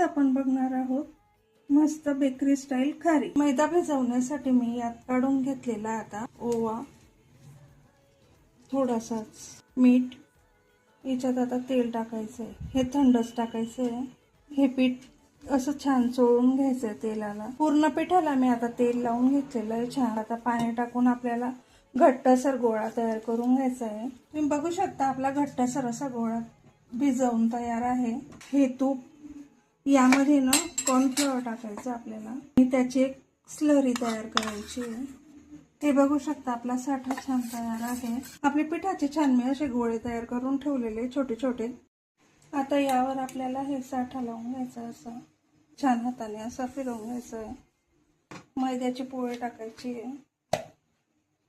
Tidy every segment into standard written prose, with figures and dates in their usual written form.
आपण बघणार आहोत मस्त बेकरी स्टाईल खारी। मैदा भिजवण्यासाठी मी यात काढून घेतलेला आता ओवा, थोडासा मीठ, याच्यात आता तेल टाकायचं आहे, हे थंडच टाकायचं आहे। हे पीठ असं छान चोळून घ्यायचं आहे तेलाला। पूर्ण पिठाला मी आता तेल लावून घेतलेलं आहे छान। आता पाणी टाकून आपल्याला घट्टसर गोळा तयार करून घ्यायचा आहे। तुम्ही बघू शकता आपला घट्टसर असा गोळा भिजवून तयार आहे। हे तूप यामध्ये ना कॉर्नफ्लोअर टाकायचं आपल्याला आणि त्याची एक स्लरी तयार करायची आहे। हे बघू शकता आपला साठा छान तयार आहे। आपले पिठाचे छान मी असे गोळे तयार करून ठेवलेले छोटे छोटे। आता यावर आपल्याला हे साठा लावून घ्यायचं, असं छान हाताने असं फिरवून घ्यायचं आहे। मैद्याची पोळी टाकायची आहे,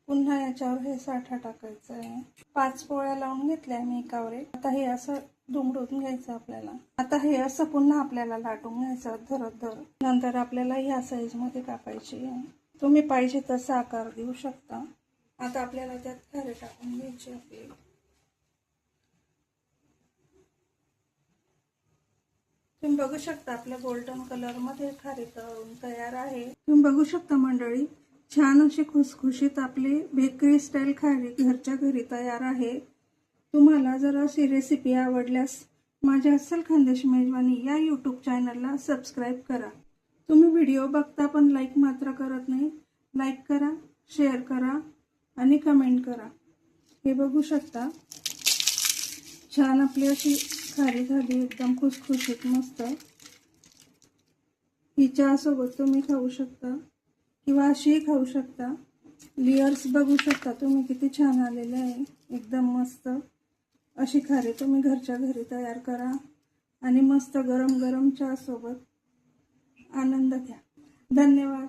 पुन्हा याच्यावर हे साठा टाकायचं आहे। 5 पोळ्या लावून घेतल्या मी एकावर एक। आता हे असं दुमडून घ्यायचं आपल्याला। आता हे असं पुन्हा आपल्याला लाटून घ्यायचं धरत धरत। नंतर आपल्याला ह्या साईज मध्ये कापायची आहे। तुम्ही पाहिजे तसा आकार देऊ शकता। आता आपल्याला त्यात खारी टाकून घ्यायची आपली। तुम्ही बघू शकता आपल्या गोल्डन कलर मध्ये खारी तळून तयार आहे। तुम्ही बघू शकता मंडळी, छान अशी खुसखुशीत आपली बेकरी स्टाईल खारी घरच्या घरी तयार आहे। तुम्हाला जर अशी रेसिपी आवडल्यास माझ्या अस्सल खानदेशी मेजवानी या यूट्यूब चॅनलला सबस्क्राईब करा। तुम्ही व्हिडिओ बघता पण लाईक मात्र करत नाही। लाईक करा, शेअर करा आणि कमेंट करा। हे बघू शकता छान आपली अशी खारी झाली, एकदम खुसखुशीत मस्त। ही चहा सोबत तुम्ही खाऊ शकता किंवा अशीही खाऊ शकता। लेयर्स बघू शकता तुम्ही किती छान आलेले आहे, एकदम मस्त। अशी खारी तुम्ही घरच्या घरी तयार करा आणि मस्त गरम गरम चहा सोबत आनंद घ्या। धन्यवाद।